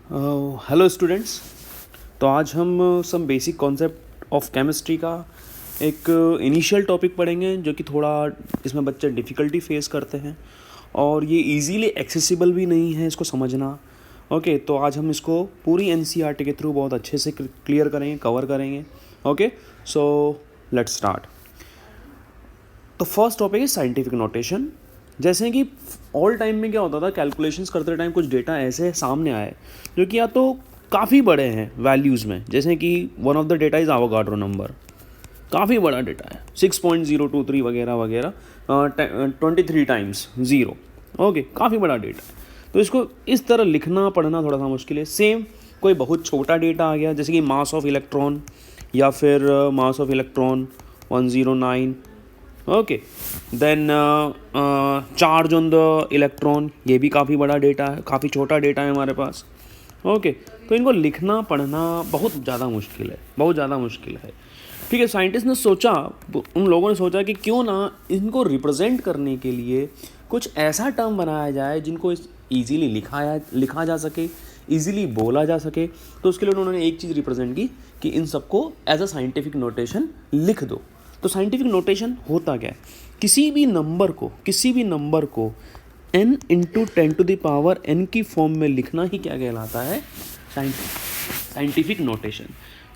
Hello students. तो आज हम some basic concept of chemistry का एक इनिशियल टॉपिक पढ़ेंगे जो कि थोड़ा इसमें बच्चे डिफ़िकल्टी फेस करते हैं और ये इजीली एक्सेसिबल भी नहीं है इसको समझना। ओके, तो आज हम इसको पूरी एनसीईआरटी के थ्रू बहुत अच्छे से क्लियर करेंगे, कवर करेंगे। Okay, so let's start. तो फर्स्ट टॉपिक है साइंटिफिक नोटेशन। जैसे कि ऑल टाइम में क्या होता था, कैलकुलेशंस करते टाइम कुछ डेटा ऐसे सामने आए जो कि या तो काफ़ी बड़े हैं वैल्यूज़ में, जैसे कि one of the data is Avogadro number, काफ़ी बड़ा डेटा है 6.023 वगैरह वगैरह, 23 टाइम्स ज़ीरो। ओके, काफ़ी बड़ा डेटा है, तो इसको इस तरह लिखना पढ़ना थोड़ा सा मुश्किल है। सेम कोई बहुत छोटा डेटा आ गया जैसे कि मास ऑफ इलेक्ट्रॉन या फिर mass of electron 109। Okay, then charge on the electron, ये भी काफ़ी बड़ा डेटा है, काफ़ी छोटा डेटा है हमारे पास। ओके, तो इनको लिखना पढ़ना बहुत ज़्यादा मुश्किल है, बहुत ज़्यादा मुश्किल है। ठीक है, साइंटिस्ट ने सोचा, उन लोगों ने सोचा कि क्यों ना इनको रिप्रेजेंट करने के लिए कुछ ऐसा टर्म बनाया जाए जिनको ईजीली लिखा जा सके, ईजीली बोला जा सके। तो उसके लिए उन्होंने एक चीज़ रिप्रेजेंट की कि इन सबको एज अ साइंटिफिक नोटेशन लिख दो। तो साइंटिफिक नोटेशन होता क्या है, किसी भी नंबर को n इंटू 10⁻n की फॉर्म में लिखना ही क्या कहलाता है, साइंटिफिक नोटेशन।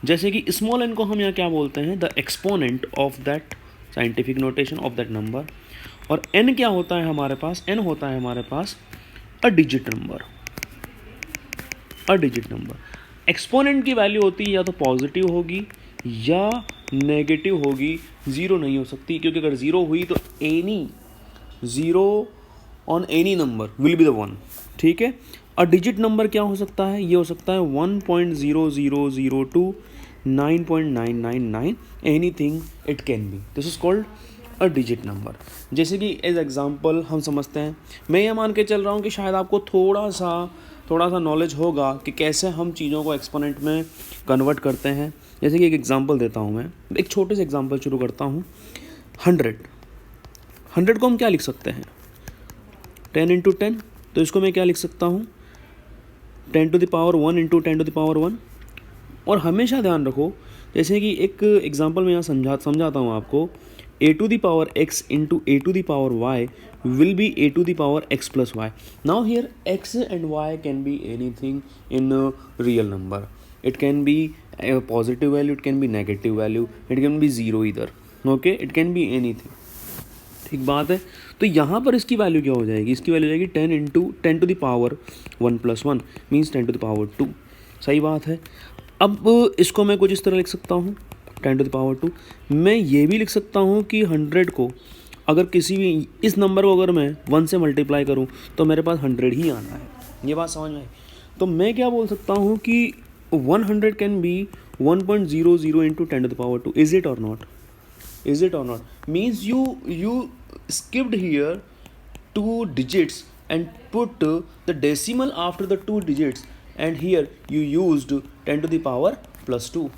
जैसे कि स्मॉल n को हम यहाँ क्या बोलते हैं, the exponent of that scientific notation of that number. और n क्या होता है हमारे पास, n होता है हमारे पास अ डिजिट नंबर। एक्सपोनेंट की वैल्यू होती है या तो पॉजिटिव होगी या नेगेटिव होगी, ज़ीरो नहीं हो सकती, क्योंकि अगर ज़ीरो हुई तो any zero on any number will be the one. ठीक है, अ डिजिट नंबर क्या हो सकता है, ये हो सकता है 1.0002 9.999, anything it can be, this is called a digit number. जैसे कि एज एग्जांपल हम समझते हैं, मैं ये मान के चल रहा हूँ कि शायद आपको थोड़ा सा नॉलेज होगा कि कैसे हम चीज़ों को एक्सपोनेंट में कन्वर्ट करते हैं। जैसे कि एक एग्जांपल देता हूँ, मैं एक छोटे से एग्जांपल शुरू करता हूँ। 100 को हम क्या लिख सकते हैं, 10 इंटू 10, तो इसको मैं क्या लिख सकता हूँ, 10⁻1 इंटू 10⁻1। और हमेशा ध्यान रखो, जैसे कि एक एग्जांपल मैं यहाँ समझाता हूँ आपको, a⁻x into a⁻y will be a⁻x plus y. Now here x and y can be anything in a real number. It can be a positive value, it can be negative value, it can be zero either. Okay, it can be anything. ठीक बात है। तो यहाँ पर इसकी value क्या हो जाएगी, इसकी वैल्यू हो जाएगी 10 इंटू 10⁻1 + 1 मीन्स 10⁻2। सही बात है। अब इसको मैं कुछ इस तरह लिख सकता हूँ 10⁻2। मैं ये भी लिख सकता हूँ कि 100 को अगर किसी भी इस नंबर को अगर मैं 1 से मल्टीप्लाई करूँ तो मेरे पास 100 ही आना है। ये बात समझ में आई। तो मैं क्या बोल सकता हूँ कि 100 can be 1.00 into 10⁻2। Is it or not, is it or not? Means you skipped here 2 digits and put the decimal after the 2 digits, and here you used 10⁻2।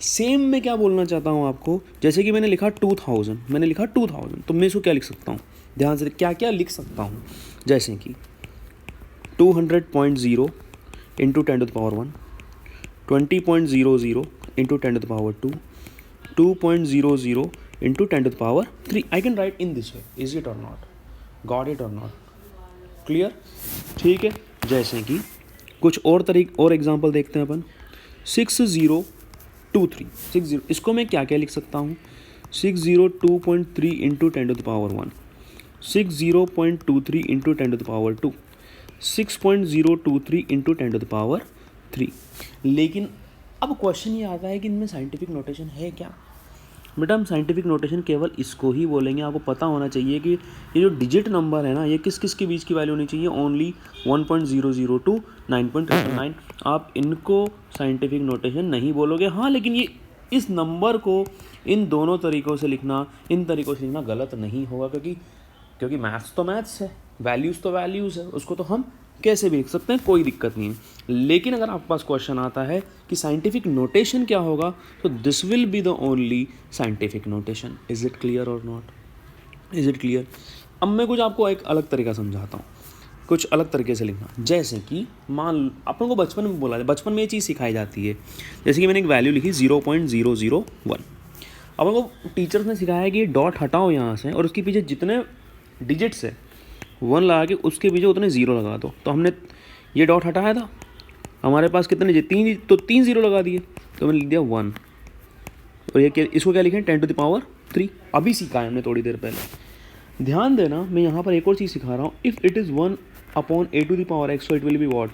Same मैं क्या बोलना चाहता हूँ आपको, जैसे कि मैंने लिखा 2000, तो मैं इसको क्या लिख सकता हूँ, ध्यान से क्या क्या लिख सकता हूँ, जैसे कि 200.0 into 10⁻1, 20.00 into 10⁻2, 2.00 into 10⁻3. I can write in this way. Is it or not? Got it or not? Clear? ठीक है। जैसे कि कुछ और एग्जांपल देखते हैं अपन। 6023, इसको मैं क्या क्या लिख सकता हूँ, 602.3 इंटू 10⁻1, 60.23 इंटू 10⁻2, 6.023 इंटू 10⁻3। लेकिन अब क्वेश्चन ये आता है कि इनमें साइंटिफिक नोटेशन है क्या। बेटा, हम साइंटिफिक नोटेशन केवल इसको ही बोलेंगे। आपको पता होना चाहिए कि ये जो डिजिट नंबर है ना, ये किस किस के बीच की वैल्यू होनी चाहिए, ओनली 1.00 टू 9.9। आप इनको साइंटिफिक नोटेशन नहीं बोलोगे। हाँ, लेकिन ये इस नंबर को इन दोनों तरीक़ों से लिखना, इन तरीक़ों से लिखना गलत नहीं होगा, क्योंकि मैथ्स तो मैथ्स है, वैल्यूज़ तो वैल्यूज़ है, उसको तो हम कैसे भी लिख सकते हैं, कोई दिक्कत नहीं है। लेकिन अगर आपके पास क्वेश्चन आता है कि साइंटिफिक नोटेशन क्या होगा, तो this will be the only scientific notation. Is it clear और नॉट, इज इट क्लियर। अब मैं कुछ आपको एक अलग तरीका समझाता हूँ। कुछ अलग तरीके से लिखना। जैसे कि मान अपन को बचपन में बोला, बचपन में ये चीज़ सिखाई जाती है। जैसे कि मैंने एक वैल्यू लिखी 0.001। अपन को टीचर्स ने सिखाया कि ये डॉट हटाओ यहाँ से और उसके पीछे जितने डिजिट्स है 1 लगा के उसके पीछे उतने 0 लगा दो। तो हमने ये डॉट हटाया था, हमारे पास कितने 3 0 लगा दिए, तो मैंने लिख दिया 1। और ये क्या, इसको क्या लिखें 10⁻3। अभी सीखा है हमने थोड़ी देर पहले। ध्यान देना, मैं यहाँ पर एक और चीज़ सिखा रहा हूँ। If it is 1/a⁻x, so it will be what?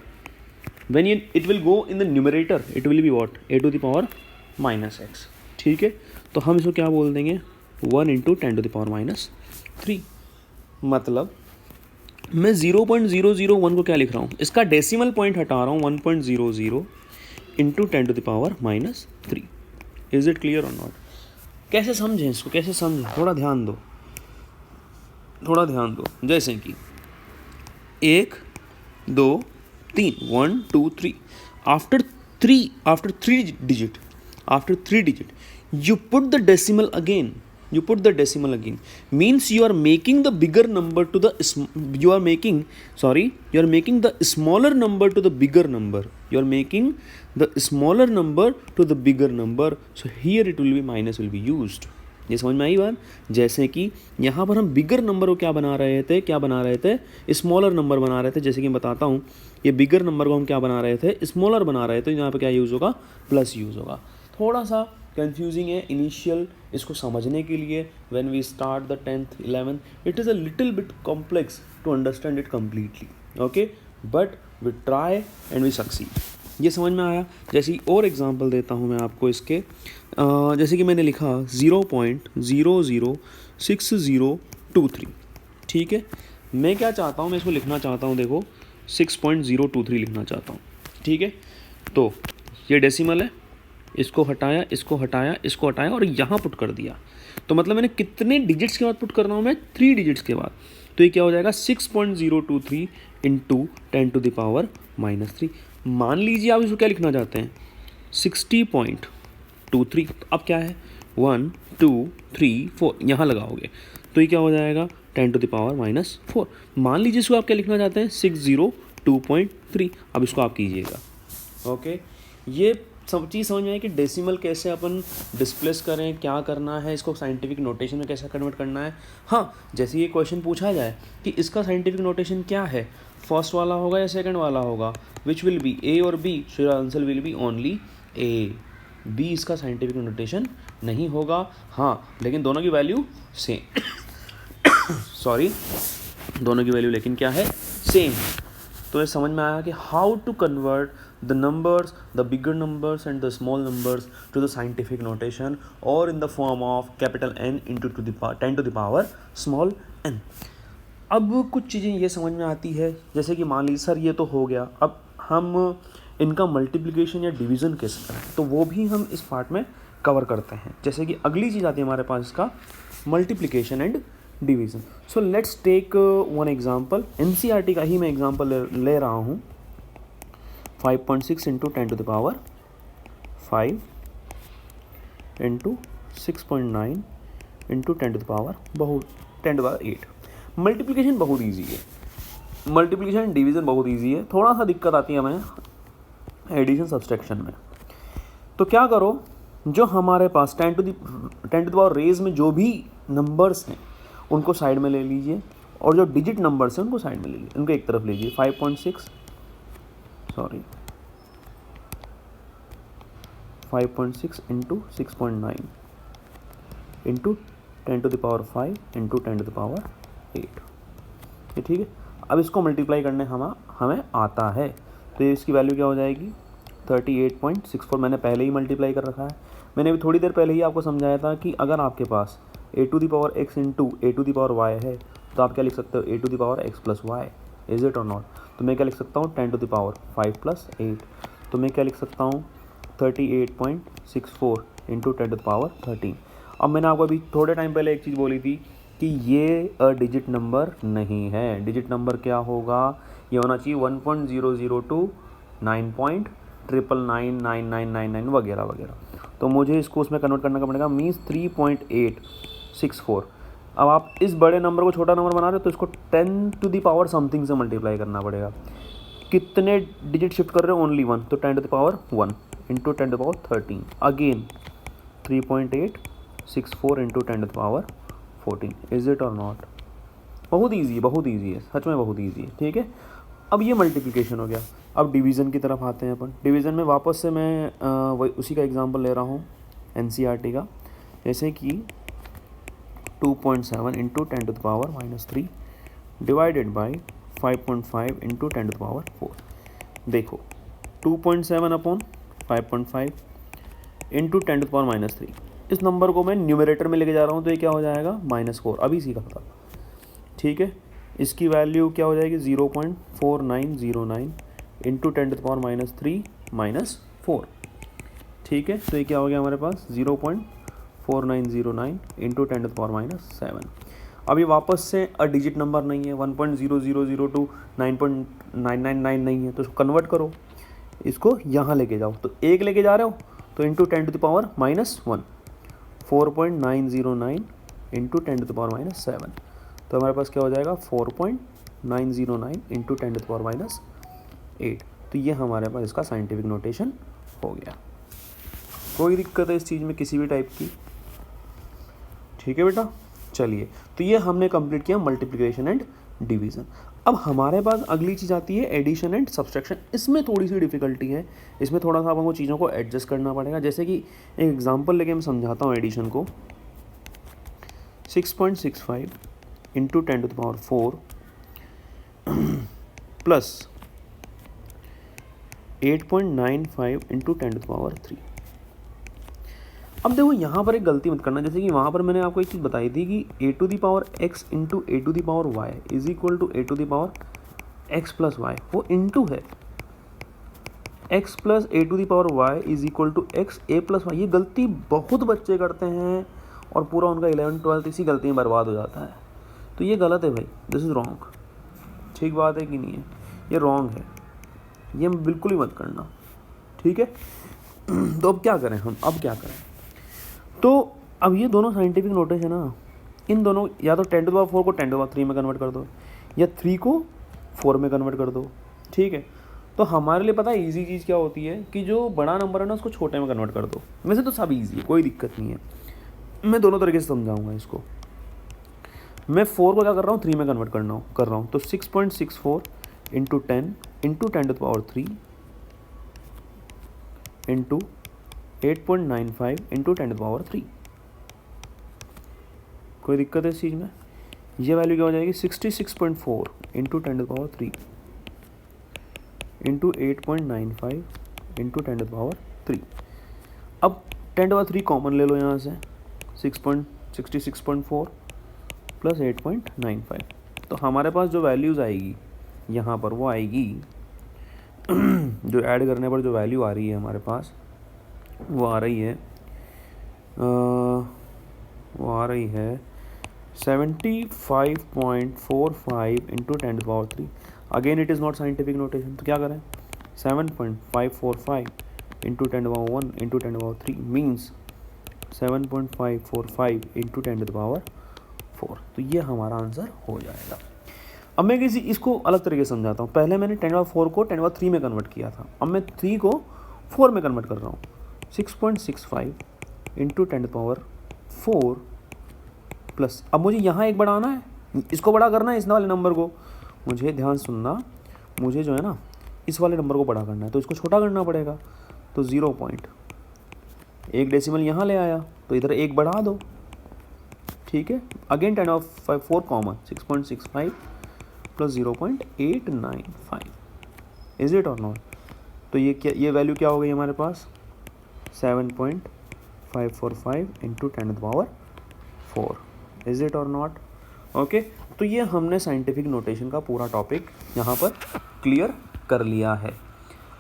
When it will go in the numerator, it will be what? a⁻−x। ठीक है, तो हम इसको क्या बोल देंगे 1 × 10⁻−3। मतलब मैं 0.001 को क्या लिख रहा हूँ, इसका डेसिमल पॉइंट हटा रहा हूँ 1.00 × 10⁻−3। इज़ इट क्लियर और नॉट? कैसे समझें इसको, कैसे समझें, थोड़ा ध्यान दो, थोड़ा ध्यान दो। जैसे कि 1 2 3 1 2 3 after 3 digit you put the decimal again, means you are making the bigger number to the you are making the smaller number to the bigger number, so here it will be minus will be used। ये समझ में आई बात? जैसे कि यहाँ पर हम bigger number को क्या बना रहे थे, स्मॉलर नंबर बना रहे थे। जैसे कि मैं बताता हूँ, ये बिगर नंबर को हम क्या बना रहे थे, स्मॉलर बना रहे थे। यहाँ पे क्या यूज़ होगा, प्लस यूज़ होगा। थोड़ा सा कंफ्यूजिंग है इनिशियल इसको समझने के लिए। When we start the 10th 11th it is a little bit complex to understand it completely, okay, but we try and we succeed. ये समझ में आया? जैसे और एग्जांपल देता हूँ मैं आपको इसके। जैसे कि मैंने लिखा 0.006023। ठीक है, मैं क्या चाहता हूँ, मैं इसको लिखना चाहता हूँ, देखो 6.023 लिखना चाहता हूँ। ठीक है, तो ये डेसिमल है, इसको हटाया, इसको हटाया, इसको हटाया और यहाँ पुट कर दिया। तो मतलब मैंने कितने डिजिट्स के बाद पुट कर रहा हूँ मैं, 3 डिजिट्स के बाद। तो ये क्या हो जाएगा 6.023 × 10⁻−3। मान लीजिए आप इसको क्या लिखना चाहते हैं 60.23। अब क्या है 1 2 3 4 यहाँ लगाओगे तो ये क्या हो जाएगा 10⁻⁻4। मान लीजिए इसको आप क्या लिखना चाहते हैं 602.3। अब इसको आप कीजिएगा, ओके। ये सब चीज़ समझ में आए कि डेसिमल कैसे अपन डिस्प्लेस करें, क्या करना है, इसको साइंटिफिक नोटेशन में कैसे कन्वर्ट करना है। हाँ, जैसे ये क्वेश्चन पूछा जाए कि इसका साइंटिफिक नोटेशन क्या है, फर्स्ट वाला होगा या सेकंड वाला होगा, which will be A or B, so your answer will be only A. B इसका साइंटिफिक नोटेशन नहीं होगा। हाँ, लेकिन दोनों की वैल्यू सेम सॉरी, दोनों की वैल्यू लेकिन क्या है, सेम। तो ये समझ में आया कि how to convert the numbers, the bigger numbers and the small numbers to the scientific notation or in the form of capital N into 10 to the power small n। अब कुछ चीज़ें ये समझ में आती है, जैसे कि मान लीजिए सर ये तो हो गया, अब हम इनका मल्टीप्लिकेशन या डिवीज़न कैसे करें, तो वो भी हम इस पार्ट में कवर करते हैं। जैसे कि अगली चीज़ आती है हमारे पास इसका multiplication and division. So let's take one example, NCERT का ही मैं एग्जाम्पल ले रहा हूँ। 5.6 × 10⁻5 × 6.9 × 10⁻8। मल्टीप्लिकेशन बहुत ईजी है, मल्टीप्लिकेशन डिवीज़न बहुत ईजी है। थोड़ा सा दिक्कत आती है हमें एडिशन सब्सट्रैक्शन में। तो क्या करो, जो हमारे पास 10 टू द पावर रेज में जो भी नंबर्स हैं उनको साइड में ले लीजिए और जो डिजिट नंबर्स हैं उनको साइड में ले लीजिए, उनको एक तरफ लीजिए। 5.6 × 6.9 × 10⁻5 × 10⁻8। ये ठीक है। अब इसको मल्टीप्लाई करने हमें आता है, तो इसकी वैल्यू क्या हो जाएगी 38.64। मैंने पहले ही मल्टीप्लाई कर रखा है। मैंने अभी थोड़ी देर पहले ही आपको समझाया था कि अगर आपके पास a⁻x × a⁻y है तो आप क्या लिख सकते हो a⁻x + y। Is it or not? तो मैं क्या लिख सकता हूँ 10⁻5 + 8। तो मैं क्या लिख सकता हूँ 38.64 × 10⁻13। अब मैंने आपको अभी थोड़े टाइम पहले एक चीज़ बोली थी कि ये डिजिट नंबर नहीं है। डिजिट नंबर क्या होगा, ये होना चाहिए 1.002 9.99999 वगैरह वगैरह। तो मुझे इसको उसमें कन्वर्ट करना पड़ेगा, मीन्स 3.864 अब आप इस बड़े नंबर को छोटा नंबर बना रहे हो तो इसको 10 टू द पावर समथिंग से मल्टीप्लाई करना पड़ेगा। कितने डिजिट शिफ्ट कर रहे हो? ओनली 1, तो 10 to the power 1 into 10 to the power 13, again 3.864 into 10 to the power 14। Is it or not? बहुत ईजी है, बहुत ईजी है, सच में बहुत ईजी है। ठीक है, अब ये मल्टीप्लिकेशन हो गया। अब डिवीज़न की तरफ आते हैं अपन। डिवीज़न में वापस से मैं वही उसी का एग्जांपल ले रहा हूँ एनसीईआरटी का, जैसे कि 2.7 into 10 to the power -3 divided by 5.5 into 10 to the power 4। देखो 2.7 upon 5.5 into 10 to the power -3, इस नंबर को मैं न्यूमरेटर में लेके जा रहा हूँ तो ये क्या हो जाएगा? -4, अभी सीखा था। ठीक है, इसकी वैल्यू क्या हो जाएगी? 0.4909 इंटू 10 टू द पावर -3 -4। ठीक है, तो ये क्या हो गया हमारे पास? 0.4909 इंटू 10 टू द पावर -7। अभी वापस से डिजिट नंबर नहीं है, 1.0002 9.999 नहीं है, तो इसको कन्वर्ट करो, इसको यहाँ लेके जाओ। तो एक लेके जा रहे हो तो into 10 to the power -1, 4.909 into 10 to the power -7, तो हमारे पास क्या हो जाएगा? 4.909 इंटू 10 टू द पावर -8। तो ये हमारे पास इसका साइंटिफिक नोटेशन हो गया। कोई दिक्कत है इस चीज़ में किसी भी टाइप की? ठीक है बेटा, चलिए, तो ये हमने कंप्लीट किया मल्टीप्लिकेशन एंड डिवीज़न। अब हमारे पास अगली चीज़ आती है एडिशन एंड सब्सट्रैक्शन। इसमें थोड़ी सी डिफ़िकल्टी है, इसमें थोड़ा सा आपको चीज़ों को एडजस्ट करना पड़ेगा। जैसे कि एक एग्जांपल लेके मैं समझाता हूँ एडिशन को। 6.65 into 10 to the power 4 plus 8.95 into 10 to the power 3। अब देखो यहाँ पर एक गलती मत करना, जैसे कि वहाँ पर मैंने आपको एक चीज़ बताई थी कि a to the power x into a to the power y is equal to a to the power x plus y, वो इंटू है x प्लस a to the power y is equal to x a plus y. ये गलती बहुत बच्चे करते हैं और पूरा उनका 11th 12th इसी गलती में बर्बाद हो जाता है। तो ये गलत है भाई, दिस इज़ रॉन्ग। ठीक बात है कि नहीं है? ये रॉन्ग है, ये बिल्कुल ही मत करना। ठीक है, तो अब क्या करें हम? अब क्या करें? तो अब ये दोनों साइंटिफिक नोटेशन है ना, इन दोनों या तो 10 टू द पावर 4 को 10 टू द पावर 3 में कन्वर्ट कर दो, या 3 को 4 में कन्वर्ट कर दो। ठीक है, तो हमारे लिए पता है ईजी चीज़ क्या होती है कि जो बड़ा नंबर है ना उसको छोटे में कन्वर्ट कर दो। वैसे तो सब ईजी है, कोई दिक्कत नहीं है, मैं दोनों तरीके से समझाऊंगा इसको। मैं 4 को क्या कर रहा हूँ? 3 में कन्वर्ट कर रहा हूँ, तो 6.64 into 10 into 10 to the power 3 into 8.95 into 10 to the power 3। कोई दिक्कत है इस चीज़ में? ये वैल्यू क्या हो जाएगी? 66.4 into 10 to the power 3 into 8.95 into 10 to the power 3। अब 10 टू द पावर 3 कॉमन ले लो यहाँ से, 66.4 प्लस 8.95, तो हमारे पास जो वैल्यूज़ आएगी यहाँ पर वो आएगी जो ऐड करने पर जो वैल्यू आ रही है हमारे पास वो आ रही है 75.45 into 10 to the power 3। Again it is not scientific notation, तो क्या करें? 7.545 into 10 to the power 1 into 10 to the power 3 means 7.545 into 10 to the power 4। तो ये हमारा आंसर हो जाएगा। अब मैं इसको अलग तरीके से समझाता हूँ। पहले मैंने 10 टू द पावर 4 को 10 टू द पावर 3 में कन्वर्ट किया था, अब मैं 3 को 4 में कन्वर्ट कर रहा हूँ। 6.65 into 10 to the power 4 plus, अब मुझे यहाँ एक बढ़ाना है, इसको बड़ा करना है, इस वाले नंबर को। मुझे ध्यान सुनना, मुझे जो है ना इस वाले नंबर को बड़ा करना है, तो इसको छोटा करना पड़ेगा। तो 0.1 डेसिमल यहाँ ले आया, तो इधर एक बढ़ा दो। ठीक है, again 10 to the power 4 common, 6.65 plus 0.895। Is it or not? तो ये वैल्यू क्या हो गई हमारे पास? 7.545 into 10 to the power 4। Is it or not? Okay, तो ये हमने साइंटिफिक नोटेशन का पूरा टॉपिक यहाँ पर क्लियर कर लिया है।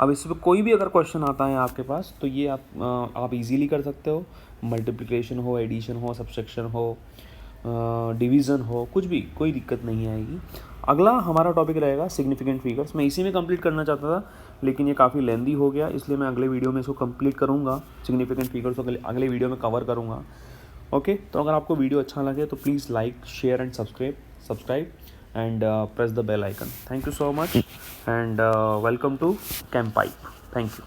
अब इस पर कोई भी अगर क्वेश्चन आता है आपके पास तो ये आप इजीली कर सकते हो। मल्टीप्लिकेशन हो, एडिशन हो, सब्सट्रैक्शन हो, डिवीज़न हो, कुछ भी, कोई दिक्कत नहीं आएगी। अगला हमारा टॉपिक रहेगा सिग्निफिकेंट फिगर्स। मैं इसी में कंप्लीट करना चाहता था लेकिन ये काफ़ी लेंदी हो गया, इसलिए मैं अगले वीडियो में इसको कंप्लीट करूँगा। सिग्निफिकेंट फिगर्स को अगले वीडियो में कवर करूँगा। ओके, तो अगर आपको वीडियो अच्छा लगे तो please like, share and subscribe and press the bell icon. Thank you so much and welcome to Chem Pipe. Thank you.